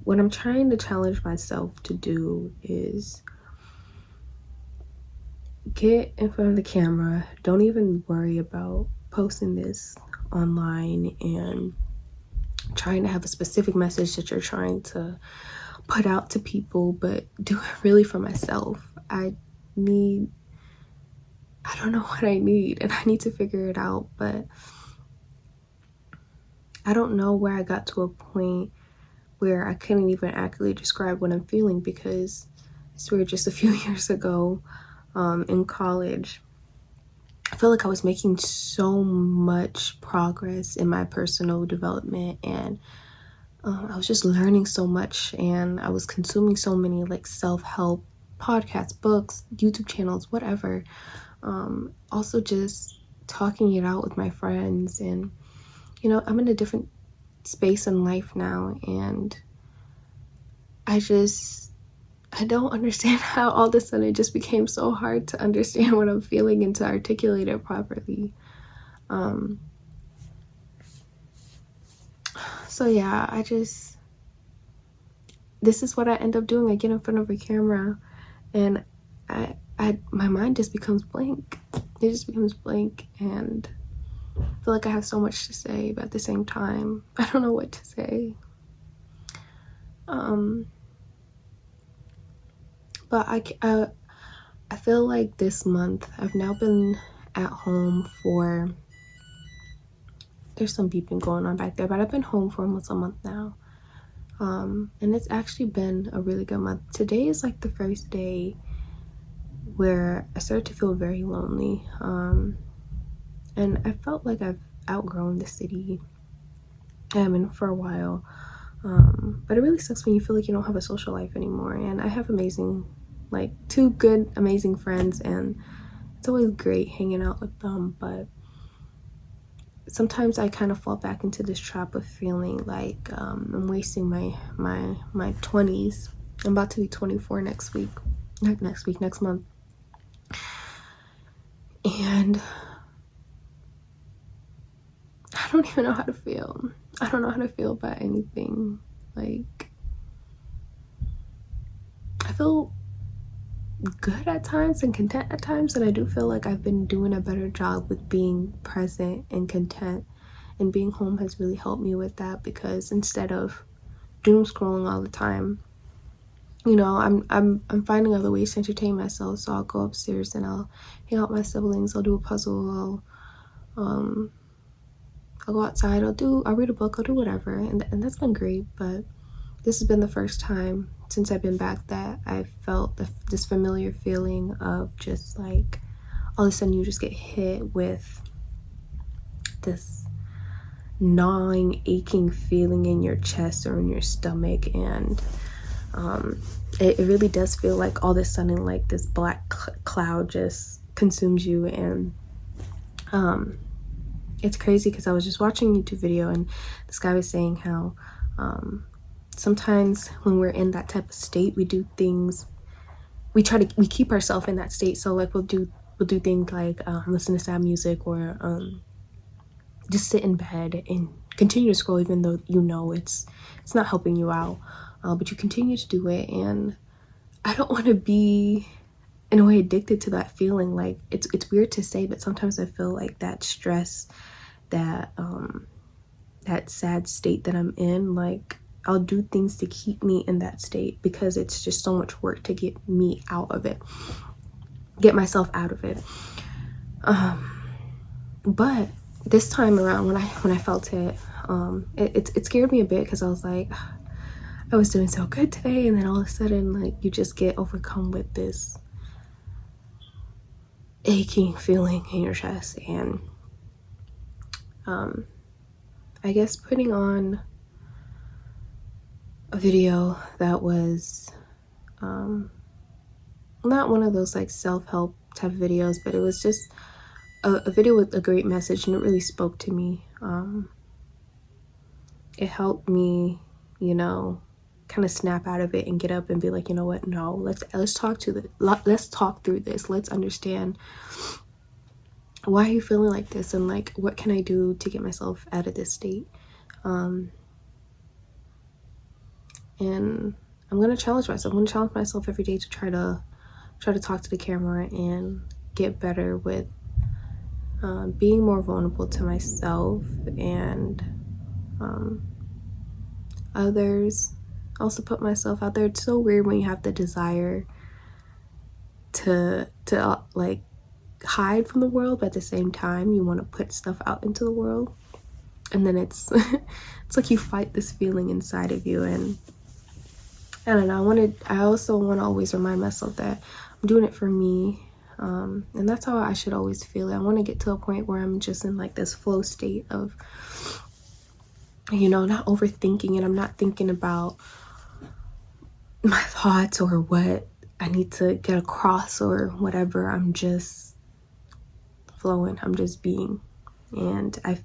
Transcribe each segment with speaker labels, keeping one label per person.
Speaker 1: what I'm trying to challenge myself to do is get in front of the camera. Don't even worry about posting this online and trying to have a specific message that you're trying to put out to people, but do it really for myself. I don't know what I need, and I need to figure it out, but I don't know where I got to a point where I couldn't even accurately describe what I'm feeling, because I swear just a few years ago, in college, I feel like I was making so much progress in my personal development, and I was just learning so much, and I was consuming so many like self-help podcasts, books, YouTube channels, whatever. Also just talking it out with my friends, and I'm in a different space in life now, and I don't understand how all of a sudden it just became so hard to understand what I'm feeling and to articulate it properly. So yeah, this is what I end up doing. I get in front of a camera, and my mind just becomes blank. It just becomes blank, and I feel like I have so much to say, but at the same time, I don't know what to say. But I feel like this month I've now been at home for, there's some beeping going on back there, but I've been home for almost a month now. And it's actually been a really good month. Today is like the first day where I started to feel very lonely. And I felt like I've outgrown the city I'm in for a while. But it really sucks when you feel like you don't have a social life anymore. And I have two good, amazing friends, and it's always great hanging out with them. But sometimes I kind of fall back into this trap of feeling like I'm wasting my 20s. I'm about to be 24 next month. And I don't even know how to feel. I don't know how to feel about anything. Like, I feel good at times and content at times, and I do feel like I've been doing a better job with being present and content, and being home has really helped me with that, because instead of doom scrolling all the time, I'm finding other ways to entertain myself. So I'll go upstairs and I'll hang out with my siblings, I'll do a puzzle, I'll go outside, I'll read a book, I'll do whatever, and that's been great. But this has been the first time since I've been back that I've felt this familiar feeling of just like all of a sudden you just get hit with this gnawing, aching feeling in your chest or in your stomach, and it really does feel like all of a sudden like this black cloud just consumes you. And it's crazy because I was just watching a YouTube video, and this guy was saying how sometimes when we're in that type of state, we do things, we keep ourselves in that state. So like we'll do things like listen to sad music, or just sit in bed and continue to scroll, even though it's not helping you out, but you continue to do it. And I don't want to be in a way addicted to that feeling. Like it's weird to say, but sometimes I feel like that stress, that sad state that I'm in, like I'll do things to keep me in that state, because it's just so much work to get myself out of it. But this time around, when I felt it, it scared me a bit, because I was like, I was doing so good today, and then all of a sudden, like, you just get overcome with this aching feeling in your chest. And I guess putting on a video that was not one of those like self-help type of videos, but it was just a video with a great message, and it really spoke to me. It helped me, kind of snap out of it and get up and be like, you know what, no, let's talk through this. Let's understand, why are you feeling like this, and like, what can I do to get myself out of this state? And I'm gonna challenge myself. I'm gonna challenge myself every day to try to talk to the camera and get better with being more vulnerable to myself and others. Also put myself out there. It's so weird when you have the desire to like hide from the world, but at the same time you want to put stuff out into the world, and then it's it's like you fight this feeling inside of you. And I don't know, I also want to always remind myself that I'm doing it for me, and that's how I should always feel it. I want to get to a point where I'm just in like this flow state of, you know, not overthinking it. I'm not thinking about my thoughts or what I need to get across or whatever. I'm just flowing. I'm just being. And I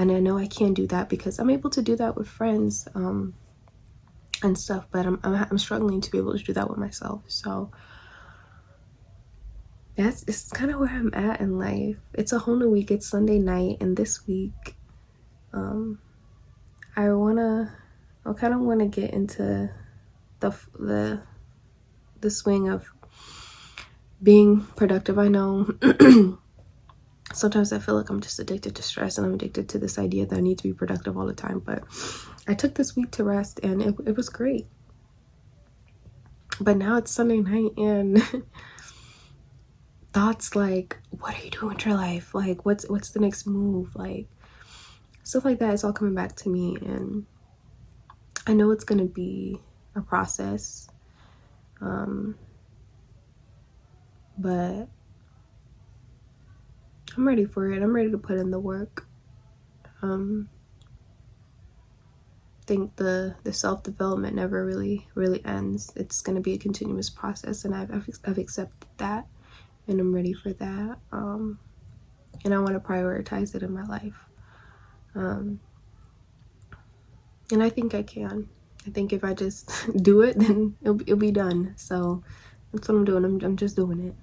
Speaker 1: know I can do that because I'm able to do that with friends and stuff, but I'm struggling to be able to do that with myself. So it's kind of where I'm at in life. It's a whole new week. It's Sunday night, and this week I kind of want to get into the swing of being productive. I know sometimes I feel like I'm just addicted to stress, and I'm addicted to this idea that I need to be productive all the time. But I took this week to rest, and it was great. But now it's Sunday night, and thoughts like, what are you doing with your life? Like, what's the next move? Like, stuff like that is all coming back to me, and I know it's gonna be a process, but I'm ready for it. I'm ready to put in the work. I think the self-development never really ends. It's going to be a continuous process, and I've accepted that, and I'm ready for that. And I want to prioritize it in my life. And I think I can. I think if I just do it, then it'll be done. So that's what I'm doing. I'm just doing it.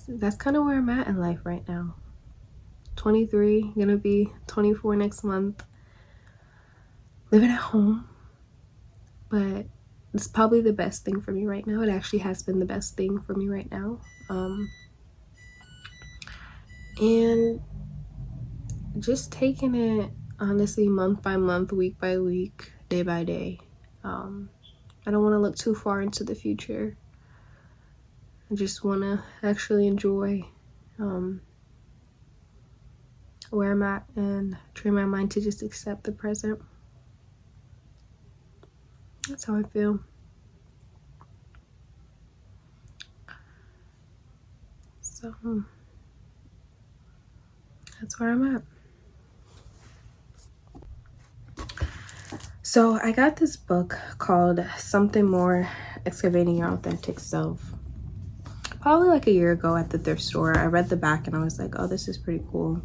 Speaker 1: That's kind of where I'm at in life right now. 23, gonna be 24 next month. Living at home, but it's probably the best thing for me right now. It actually has been the best thing for me right now. And just taking it honestly month by month, week by week, day by day. I don't want to look too far into the future. I just want to actually enjoy where I'm at and train my mind to just accept the present. That's how I feel. So that's where I'm at. So I got this book called Something More: Excavating Your Authentic Self probably like a year ago at the thrift store. I read the back and I was like, oh, this is pretty cool.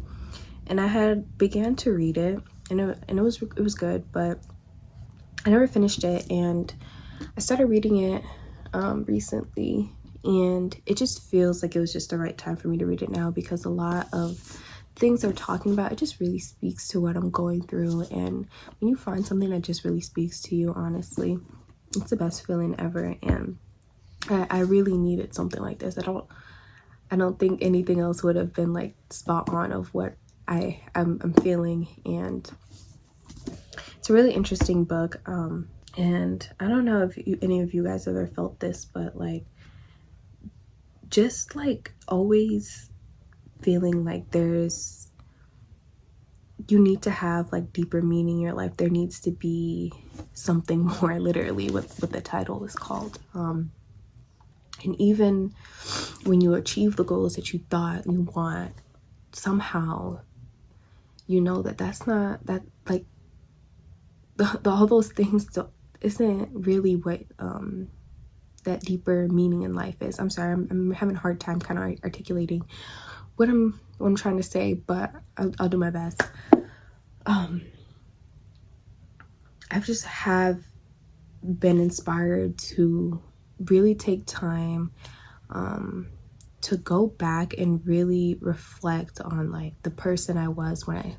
Speaker 1: And I had began to read it, and it was good, but I never finished it. And I started reading it recently, and it just feels like it was just the right time for me to read it now, because a lot of things they're talking about, it just really speaks to what I'm going through. And when you find something that just really speaks to you, honestly, it's the best feeling ever. And I really needed something like this. I don't think anything else would have been like spot on of what I'm feeling. And it's a really interesting book. And I don't know if any of you guys ever felt this, but like just like always feeling like you need to have like deeper meaning in your life. There needs to be something more, literally, what the title is called. And even when you achieve the goals that you thought you want, somehow you know that's not that, like all those things isn't really what that deeper meaning in life is. I'm sorry, I'm having a hard time kind of articulating what I'm trying to say, but I'll do my best. I just have been inspired to really take time to go back and really reflect on like the person I was when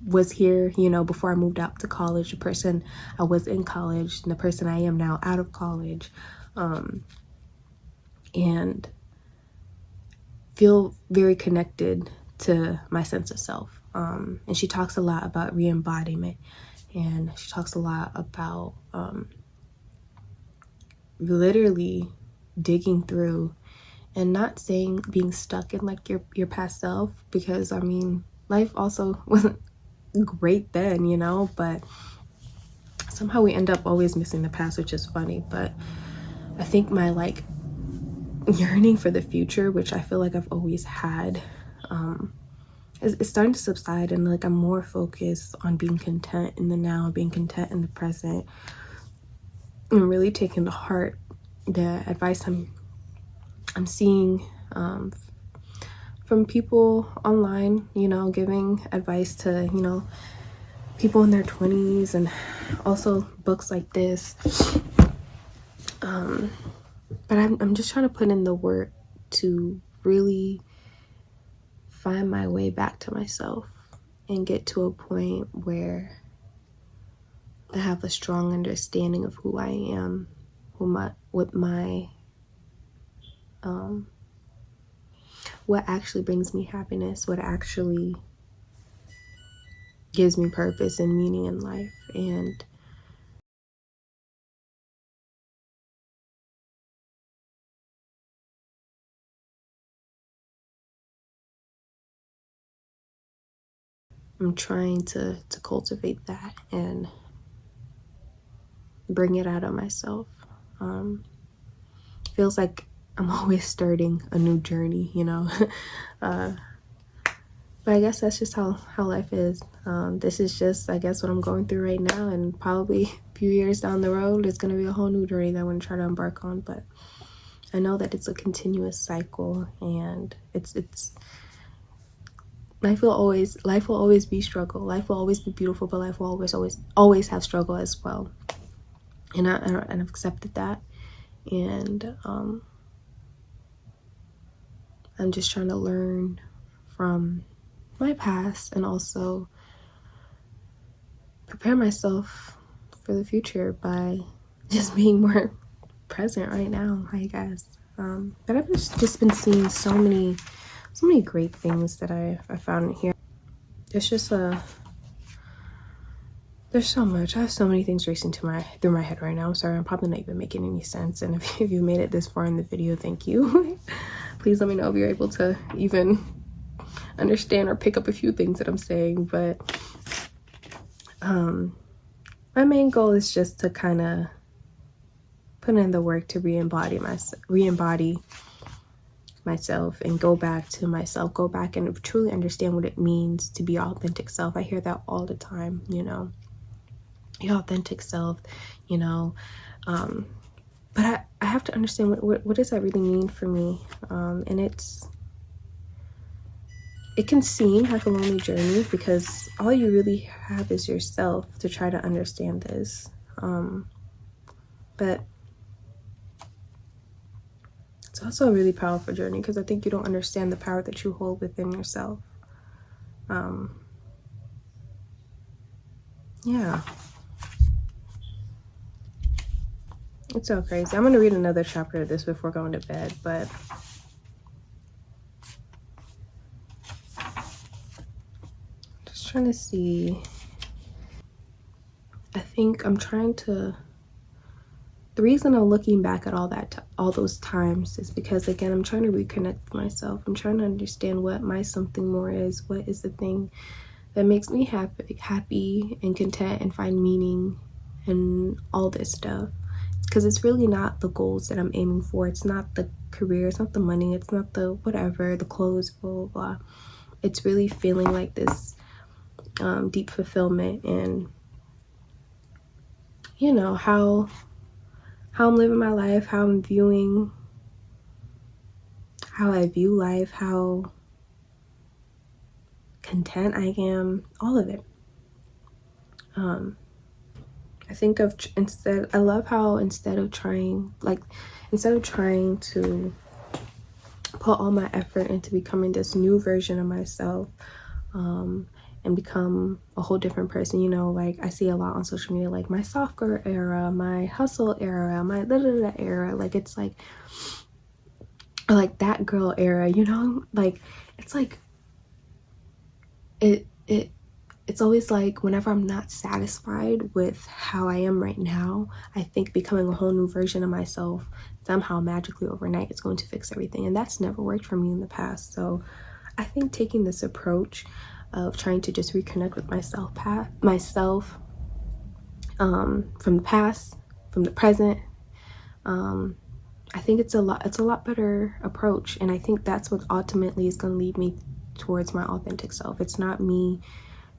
Speaker 1: was here, you know, before I moved out to college, the person I was in college, and the person I am now out of college, and feel very connected to my sense of self. And she talks a lot about re-embodiment, and she talks a lot about literally digging through and not saying being stuck in like your past self, because I mean life also wasn't great then, you know, but somehow we end up always missing the past, which is funny. But I think my like yearning for the future, which I feel like I've always had, it's starting to subside, and like I'm more focused on being content in the now, being content in the present, and really taking to heart the advice I'm seeing from people online, you know, giving advice to, you know, people in their 20s, and also books like this. But I'm just trying to put in the work to really find my way back to myself and get to a point where I have a strong understanding of who I am, what actually brings me happiness, what actually gives me purpose and meaning in life. And I'm trying to cultivate that and bring it out of myself. Feels like I'm always starting a new journey, you know. But I guess that's just how life is. This is just, I guess, what I'm going through right now, and probably a few years down the road, it's going to be a whole new journey that I'm going to try to embark on. But I know that it's a continuous cycle, and it's life will always be struggle. Life will always be beautiful, but life will always have struggle as well. And I've accepted that, and I'm just trying to learn from my past and also prepare myself for the future by just being more present right now, I guess. But I've just been seeing so many great things that I found here. It's just there's so much. I have so many things racing through my head right now. I'm sorry, I'm probably not even making any sense. And if you made it this far in the video, thank you. Please let me know if you're able to even understand or pick up a few things that I'm saying. But my main goal is just to kind of put in the work to re-embody myself and go back to myself, go back and truly understand what it means to be authentic self. I hear that all the time, you know, your authentic self, you know, but I have to understand what does that really mean for me. And it can seem like a lonely journey because all you really have is yourself to try to understand this. But it's also a really powerful journey because I think you don't understand the power that you hold within yourself. Yeah. It's so crazy. I'm going to read another chapter of this before going to bed, but just trying to see. I think I'm trying to, the reason I'm looking back at all those times is because, again, I'm trying to reconnect with myself. I'm trying to understand what my something more is. What is the thing that makes me happy and content and find meaning and all this stuff. Because it's really not the goals that I'm aiming for. It's not the career, it's not the money, it's not the whatever, the clothes, blah, blah, blah. It's really feeling like this deep fulfillment and, you know, how I'm living my life, how I'm viewing, how I view life, how content I am, all of it. I think of I love how instead of trying to put all my effort into becoming this new version of myself, and become a whole different person. You know, like I see a lot on social media, like my soft girl era, my hustle era, my da da da era. Like it's like that girl era, you know? Like it's like it's always like whenever I'm not satisfied with how I am right now, I think becoming a whole new version of myself somehow magically overnight is going to fix everything, and that's never worked for me in the past. So I think taking this approach of trying to just reconnect with myself from the past, from the present, I think it's a lot better approach, and I think that's what ultimately is going to lead me towards my authentic self. It's not me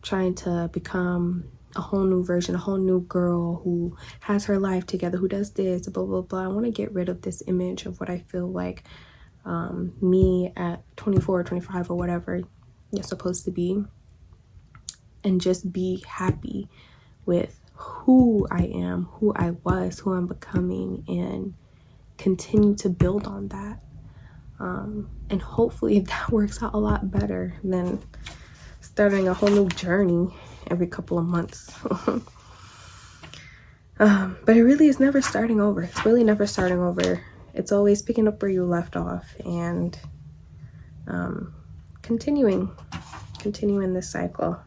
Speaker 1: trying to become a whole new version, a whole new girl who has her life together, who does this, blah blah blah. I want to get rid of this image of what I feel like me at 24 or 25 or whatever you're supposed to be, and just be happy with who I am, who I was, who I'm becoming, and continue to build on that. And hopefully that works out a lot better than starting a whole new journey every couple of months. But it really is never starting over. It's really never starting over. It's always picking up where you left off and continuing this cycle.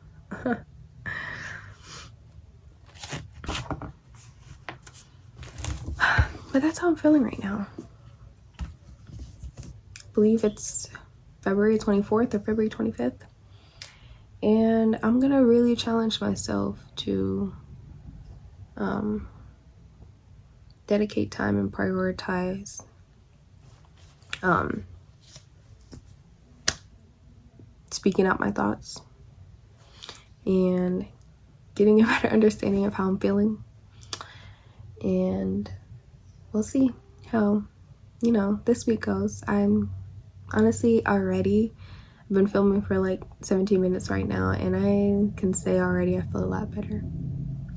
Speaker 1: But that's how I'm feeling right now. I believe it's February 24th or February 25th. And I'm gonna really challenge myself to dedicate time and prioritize speaking out my thoughts and getting a better understanding of how I'm feeling. And we'll see how, you know, this week goes. I'm honestly already been filming for like 17 minutes right now, and I can say already I feel a lot better.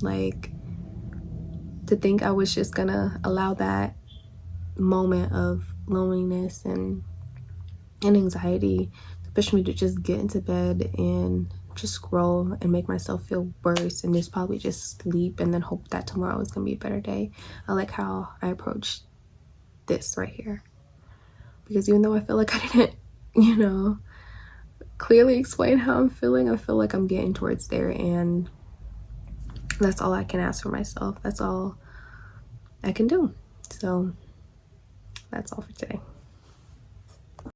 Speaker 1: Like, to think I was just gonna allow that moment of loneliness and anxiety to push me to just get into bed and just scroll and make myself feel worse and just probably just sleep and then hope that tomorrow is gonna be a better day. I like how I approached this right here, because even though I feel like I didn't, you know, clearly explain how I'm feeling, I feel like I'm getting towards there, and that's all I can ask for myself. That's all I can do. So that's all for today.